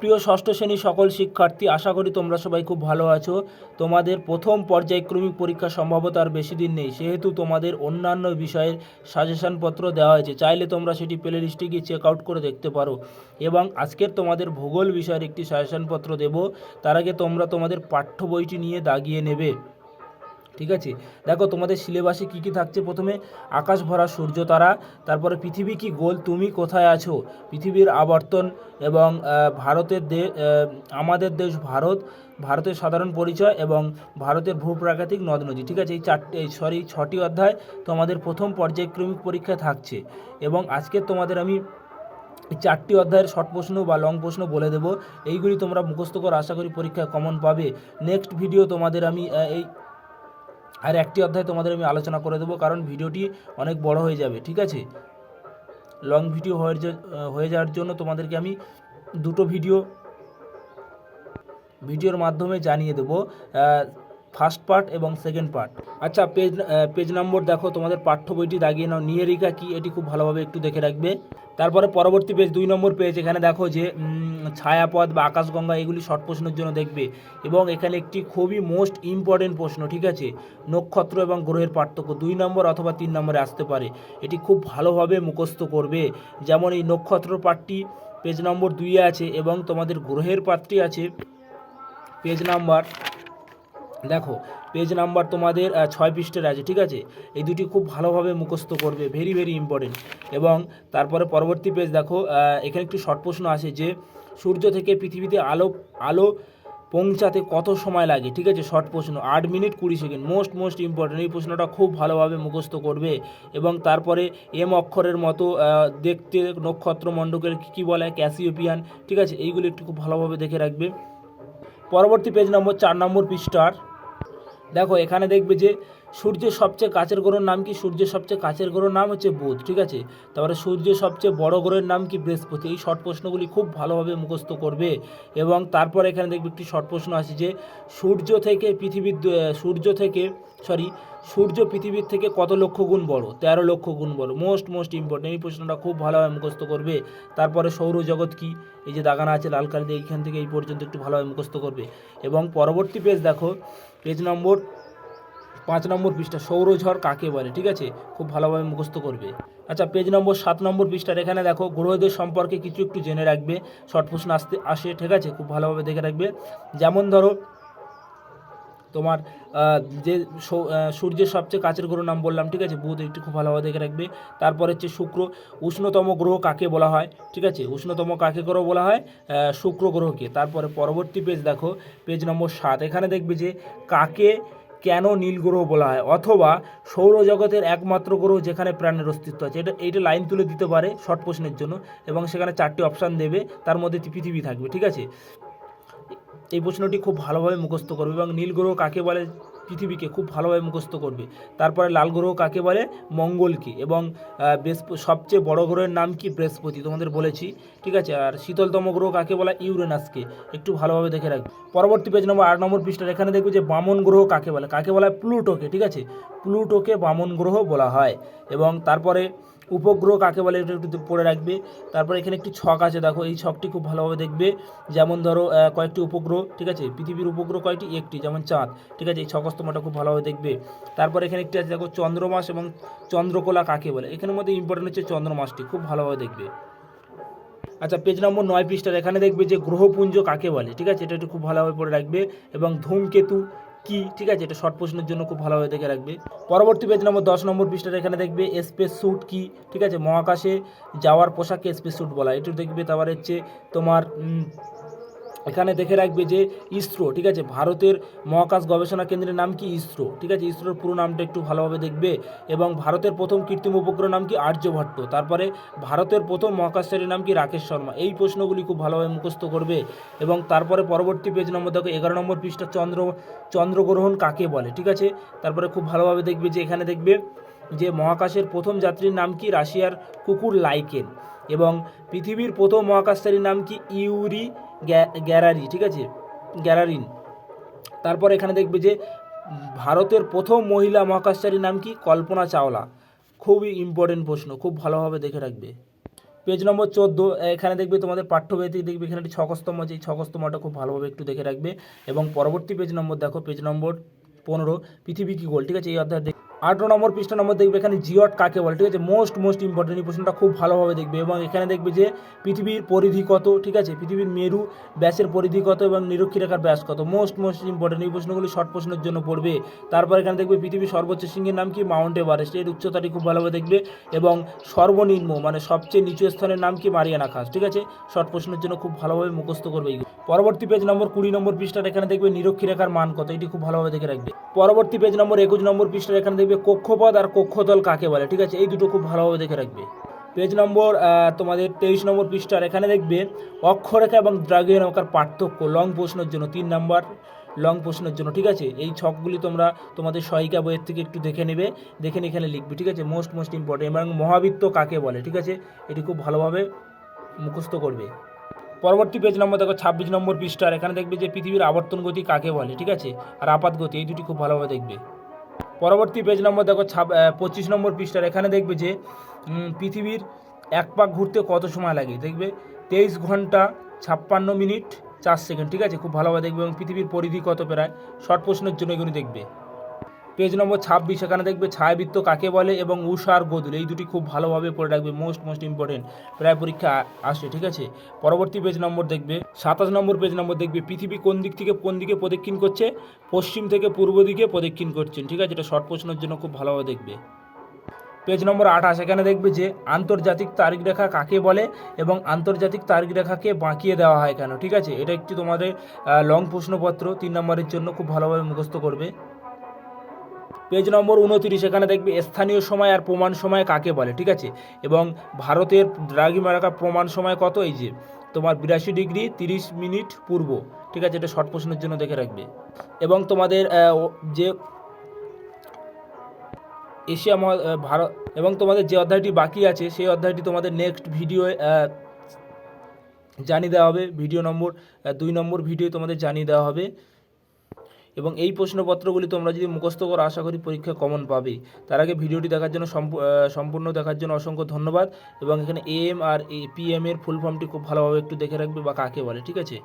প্রিয় ষষ্ঠ শ্রেণীর সকল শিক্ষার্থী, আশা করি তোমরা সবাই খুব ভালো আছো। তোমাদের প্রথম পর্যায়ক্রমিক পরীক্ষা সম্ভবত আর বেশি দিন নেই, সেহেতু তোমাদের অন্যান্য বিষয়ের সাজেশনপত্র দেওয়া হয়েছে। চাইলে তোমরা সেটি প্লে লিস্টে গিয়ে চেক আউট করে দেখতে পারো। এবং আজকের তোমাদের ভূগোল বিষয়ের একটি সাজেশনপত্র দেব, তার আগে তোমরা তোমাদের পাঠ্য বইটি নিয়ে দাগিয়ে নেবে। ঠিক আছে, দেখো তোমাদের সিলেবাসে কী কী থাকছে। প্রথমে আকাশ ভরা সূর্য তারা, তারপরে পৃথিবী কি গোল, তুমি কোথায় আছো, পৃথিবীর আবর্তন এবং আমাদের দেশ ভারত, ভারতের সাধারণ পরিচয় এবং ভারতের ভূপ্রাকৃতিক নদ নদী। ঠিক আছে, এই ছটি অধ্যায় তোমাদের প্রথম পর্যায়ক্রমিক পরীক্ষায় থাকছে। এবং আজকে তোমাদের আমি চারটি অধ্যায়ের শর্ট প্রশ্ন বা লং প্রশ্ন বলে দেবো। এইগুলি তোমরা মুখস্থ করে আশা করি পরীক্ষায় কমন পাবে। নেক্সট ভিডিও তোমাদের আমি আর একটি অধ্যায় তোমাদের আমি আলোচনা করে দেবো, কারণ ভিডিওটি অনেক বড় হয়ে যাবে। ঠিক আছে, লং ভিডিও হয়ে যাওয়ার জন্য তোমাদেরকে আমি দুটো ভিডিওর মাধ্যমে জানিয়ে দেবো, ফার্স্ট পার্ট এবং সেকেন্ড পার্ট। আচ্ছা, পেজ নম্বর দেখো, তোমাদের পাঠ্য বইটি দাগিয়ে নাও। নিহারিকা কি, এটি খুব ভালোভাবে একটু দেখে রাখবে। তারপরে পরবর্তী পেজ 2 নম্বর পেজ, এখানে দেখো যে ছায়াপথ বা আকাশগঙ্গা, এগুলি শর্ট প্রশ্নের জন্য দেখবে। এবং এখানে একটি খুবই মোস্ট ইম্পর্টেন্ট প্রশ্ন, ঠিক আছে, নক্ষত্র এবং গ্রহের পার্থক্য 2 নম্বর অথবা 3 নম্বরে আসতে পারে। এটি খুব ভালোভাবে মুখস্থ করবে। যেমন এই নক্ষত্র পাঠটি পেজ নম্বর 2-এ আছে এবং তোমাদের গ্রহের পাঠটি আছে পেজ নাম্বার, দেখো পেজ নাম্বার তোমাদের 6 পৃষ্ঠার আছে। ঠিক আছে, এই দুটি খুব ভালোভাবে মুখস্থ করবে, ভেরি ভেরি ইম্পর্টেন্ট। এবং তারপরে পরবর্তী পেজ দেখো, এখানে একটি শর্ট প্রশ্ন আছে যে সূর্য থেকে পৃথিবীতে আলো পৌঁছাতে কত সময় লাগে। ঠিক আছে, শর্ট প্রশ্ন, 8 মিনিট 20 সেকেন্ড। মোস্ট ইম্পর্টেন্ট, এই প্রশ্নটা খুব ভালোভাবে মুখস্থ করবে। এবং তারপরে এম অক্ষরের মতো দেখতে নক্ষত্রমণ্ডলের কী বলে, ক্যাসিওপিয়ান। ঠিক আছে, এইগুলো একটু খুব ভালোভাবে দেখে রাখবে। পরবর্তী পেজ নম্বর 4 নম্বর পৃষ্ঠার দেখো, এখানে দেখবে যে সূর্যের সবচেয়ে কাছের গ্রহের নাম কি। সূর্যের সবচেয়ে কাছের গ্রহের নাম হচ্ছে বুধ। ঠিক আছে, তারপরে সূর্যের সবচেয়ে বড় গ্রহের নাম কি, বৃহস্পতি। এই শর্ট প্রশ্নগুলি খুব ভালোভাবে মুখস্থ করবে। এবং তারপর এখানে দেখবে একটি শর্ট প্রশ্ন আছে যে সূর্য পৃথিবীর থেকে কত লক্ষ গুণ বড়। 13 লক্ষ গুণ বড়। মোস্ট ইম্পর্টেন্ট, এই প্রশ্নটা খুব ভালোভাবে মুখস্থ করবে। তারপরে সৌরজগৎ কি, এই যে দাগানা আছে লাল কালি দিয়ে, এইখান থেকে এই পর্যন্ত একটু ভালোভাবে মুখস্থ করবে। এবং পরবর্তী পেজ দেখো, পেজ নম্বর 5 নম্বর পৃষ্ঠা, সৌরঝড় কাকে বলে। ঠিক আছে, খুব ভালোভাবে মুখস্থ করবে। আচ্ছা, পেজ নম্বর 7 নম্বর পৃষ্ঠার এখানে দেখো গ্রহদের সম্পর্কে কিছু একটু জেনে রাখবে, শর্ট প্রশ্ন আসে। ঠিক আছে, খুব ভালোভাবে দেখে রাখবে। যেমন ধরো তোমার যে সূর্যের সবচেয়ে কাছের গ্রহ নাম বললাম, ঠিক আছে, বুধ, একটু খুব ভালোভাবে দেখে রাখবে। তারপর হচ্ছে শুক্র, উষ্ণতম গ্রহ কাকে বলা হয়। ঠিক আছে, উষ্ণতম কাকে গ্রহ বলা হয়, শুক্র গ্রহকে। তারপরে পরবর্তী পেজ দেখো, পেজ নম্বর 7, এখানে দেখবে যে কাকে কেন নীল গ্রহ বলা হয়, অথবা সৌরজগতের একমাত্র গ্রহ যেখানে প্রাণের অস্তিত্ব আছে। এইটা লাইন তুলে দিতে পারে শর্ট প্রশ্নের জন্য। এবং সেখানে 4টি অপশান দেবে, তার মধ্যে পৃথিবী থাকবে। ঠিক আছে, এই প্রশ্নটি খুব ভালোভাবে মুখস্থ করবে। এবং নীল গ্রহ কাকে বলে, পৃথিবীকে, খুব ভালোভাবে মুখস্থ করবে। তারপরে লাল গ্রহ কাকে বলে, মঙ্গলকে। এবং সবচেয়ে বড় গ্রহের নাম কি, বৃহস্পতি, তোমাদের বলেছি। ঠিক আছে, আর শীতলতম গ্রহ কাকে বলা, ইউরেনাসকে। একটু ভালোভাবে দেখে রাখবে। পরবর্তী পেজ নম্বর 8 নম্বর পৃষ্ঠার এখানে দেখবে যে বামন গ্রহ কাকে বলে। কাকে বলা হয়, প্লুটোকে। ঠিক আছে, প্লুটোকে বামন গ্রহ বলা হয়। এবং তারপরে উপগ্রহ কাকে বলে, এটা একটু পড়ে রাখবে। তারপরে এখানে একটি ছক আছে, দেখো এই ছকটি খুব ভালোভাবে দেখবে। যেমন ধরো কয়েকটি উপগ্রহ, ঠিক আছে, পৃথিবীর উপগ্রহ কয়টি, একটি, যেমন চাঁদ। ঠিক আছে, এই ছকস্তমাটা খুব ভালোভাবে দেখবে। তারপরে এখানে একটি আছে, দেখো চন্দ্রমাস এবং চন্দ্রকোলা কাকে বলে। এখানের মধ্যে ইম্পর্টেন্ট হচ্ছে চন্দ্রমাসটি, খুব ভালোভাবে দেখবে। আচ্ছা, পেজ নম্বর 9 পৃষ্ঠার এখানে দেখবে যে গ্রহপুঞ্জ কাকে বলে। ঠিক আছে, এটা একটু খুব ভালোভাবে পড়ে রাখবে। এবং ধূমকেতু কি, ঠিক আছে, এটা শর্ট প্রশ্নের জন্য খুব ভালোভাবে দেখে রাখবে। পরবর্তী পেজ নম্বর 10 নম্বর পৃষ্ঠার এখানে দেখবে স্পেস স্যুট কি। ঠিক আছে, মহাকাশে যাওয়ার পোশাককে স্পেস স্যুট বলা, একটু দেখবে। তারপর হচ্ছে তোমার এখানে দেখে রাখবে যে ইসরো। ঠিক আছে, ভারতের মহাকাশ গবেষণা কেন্দ্রের নাম কি, ইসরো। ঠিক আছে, ইসরোর পুরো নামটা একটু ভালোভাবে দেখবে। এবং ভারতের প্রথম কৃত্রিম উপগ্রহ নাম কি, আর্যভট্ট। তারপরে ভারতের প্রথম মহাকাশচারীর নাম কি, রাকেশ শর্মা। এই প্রশ্নগুলি খুব ভালোভাবে মুখস্থ করবে। এবং তারপরে পরবর্তী পেজ নম্বর দেখো 11 নম্বর পৃষ্ঠা, চন্দ্রগ্রহণ কাকে বলে। ঠিক আছে, তারপরে খুব ভালোভাবে দেখবে যে এখানে দেখবে যে মহাকাশের প্রথম যাত্রীর নাম কি, রাশিয়ার কুকুর লাইকেন। এবং পৃথিবীর প্রথম মহাকাশচারীর নাম কি, ইউরি গ্যারারি। ঠিক আছে, গ্যারারিন। তারপর এখানে দেখবে যে ভারতের প্রথম মহিলা মহাকাশচারীর নাম কি, কল্পনা চাওলা। খুবই ইম্পর্টেন্ট প্রশ্ন, খুব ভালোভাবে দেখে রাখবে। পেজ নম্বর 14 এখানে দেখবে তোমাদের পাঠ্যবইতে দেখবে এখানে একটি ছকস্তম্ভ আছে, এই ছকস্তম্ভটা খুব ভালোভাবে একটু দেখে রাখবে। এবং পরবর্তী পেজ নম্বর দেখো, পেজ নম্বর 15 পৃথিবী কি গোল, ঠিক আছে। এই অধ্যায় 18 নম্বর পৃষ্ঠা নম্বর দেখবে এখানে জিওট কাকে বলে, ঠিক আছে। মোস্ট ইম্পর্টেন্ট এই প্রশ্নটা খুব ভালোভাবে দেখবে। এবং এখানে দেখবে যে পৃথিবীর পরিধি কত, ঠিক আছে, পৃথিবীর মেরু ব্যাসের পরিধি কত এবং নিরক্ষীরেখার ব্যাস কত। মোস্ট ইম্পর্টেন্ট এই প্রশ্নগুলি শর্ট প্রশ্নের জন্য পড়বে। তারপর এখানে দেখবে পৃথিবীর সর্বোচ্চ শৃঙ্গের নাম কি, মাউন্ট এভারেস্ট, এর উচ্চতাটি খুব ভালোভাবে দেখবে। এবং সর্বনিম্ন মানে সবচেয়ে নিচু স্থানের নাম কি, মারিয়ানা খাস, ঠিক আছে। শর্ট প্রশ্নের জন্য খুব ভালোভাবে মুখস্থ করবে এইগুলো। পরবর্তী পেজ নম্বর 20 নম্বর পৃষ্ঠার এখানে দেখবে নিরক্ষীরেখার মান কত, এটি খুব ভালোভাবে দেখে রাখবে। পরবর্তী পেজ নম্বর 21 নম্বর পৃষ্ঠার এখানে দেখবে কক্ষপথ আর কক্ষতল কাকে বলে, ঠিক আছে। এই দুটো খুব ভালোভাবে দেখে রাখবে। পেজ নম্বর তোমাদের 23 নম্বর পৃষ্ঠার এখানে দেখবে অক্ষরেখা এবং দ্রাঘিমারেখার পার্থক্য, লং প্রশ্নের জন্য 3 নম্বর লং প্রশ্নের জন্য, ঠিক আছে। এই ছকগুলি তোমরা তোমাদের সহায়িকা বইয়ের থেকে একটু দেখে নেবে, দেখে এখানে লিখবে, ঠিক আছে। Most important. এবং মহাবৃত্ত কাকে বলে, ঠিক আছে, এটি খুব ভালোভাবে মুখস্থ করবে। পরবর্তী পেজ নম্বর দেখো 26 নম্বর পৃষ্ঠার এখানে দেখবে যে পৃথিবীর আবর্তন গতি কাকে বলে, ঠিক আছে, আর আপাত গতি, এই দুটি খুব ভালোভাবে দেখবে। পরবর্তী পেজ নম্বর দেখো 25 নম্বর পৃষ্ঠার এখানে দেখবে যে পৃথিবীর এক পাক ঘুরতে কত সময় লাগে, দেখবে 23 ঘন্টা 56 মিনিট 4 সেকেন্ড, ঠিক আছে। খুব ভালোভাবে দেখবে। এবং পৃথিবীর পরিধি কত প্রায়, শর্ট প্রশ্নের জন্য এগুলি দেখবে। পেজ নম্বর 26 এখানে দেখবে ছায়াবৃত্ত কাকে বলে এবং উষা আর গোধূলি, এই দুটি খুব ভালোভাবে পড়ে রাখবে। মোস্ট ইম্পর্টেন্ট, প্রায় পরীক্ষা আসে, ঠিক আছে। পরবর্তী পেজ নম্বর দেখবে 27 নম্বর পেজ নম্বর দেখবে পৃথিবী কোন দিক থেকে কোন দিকে প্রদক্ষিণ করছে, পশ্চিম থেকে পূর্ব দিকে প্রদক্ষিণ করছেন, ঠিক আছে। এটা শর্ট প্রশ্নের জন্য খুব ভালোভাবে দেখবে। পেজ নম্বর 28 এখানে দেখবে যে আন্তর্জাতিক তারিখরেখা কাকে বলে এবং আন্তর্জাতিক তারিখরেখাকে বাঁকিয়ে দেওয়া হয় কেন, ঠিক আছে। এটা একটি তোমাদের লং প্রশ্নপত্র 3 নম্বরের জন্য, খুব ভালোভাবে মুখস্থ করবে। পেজ নম্বর 29 এখানে দেখবে স্থানীয় সময় আর প্রমাণ সময় কাকে বলে, ঠিক আছে। এবং ভারতের দ্রাঘিমারেখার প্রমাণ সময় কত, এই যে তোমার 82 ডিগ্রি 30 মিনিট পূর্ব, ঠিক আছে। এটা শর্ট প্রশ্নের জন্য দেখে রাখবে। এবং তোমাদের যে এশিয়া ভারত এবং তোমাদের যে অধ্যায়টি বাকি আছে সেই অধ্যায়টি তোমাদের নেক্সট ভিডিও জানিয়ে দেওয়া হবে। ভিডিও নম্বর 2 নম্বর ভিডিও তোমাদের জানিয়ে দেওয়া হবে। এবং এই প্রশ্নপত্রগুলি তোমরা যদি মুখস্থ করো আশা করি পরীক্ষা কমন পাবে। তার আগে ভিডিওটি দেখার জন্য সম্পূর্ণ দেখার জন্য অসংখ্য ধন্যবাদ। এবং এখানে AM আর PM এর ফুল ফর্মটি খুব ভালোভাবে একটু দেখে রাখবে বা কাকে বলে, ঠিক আছে।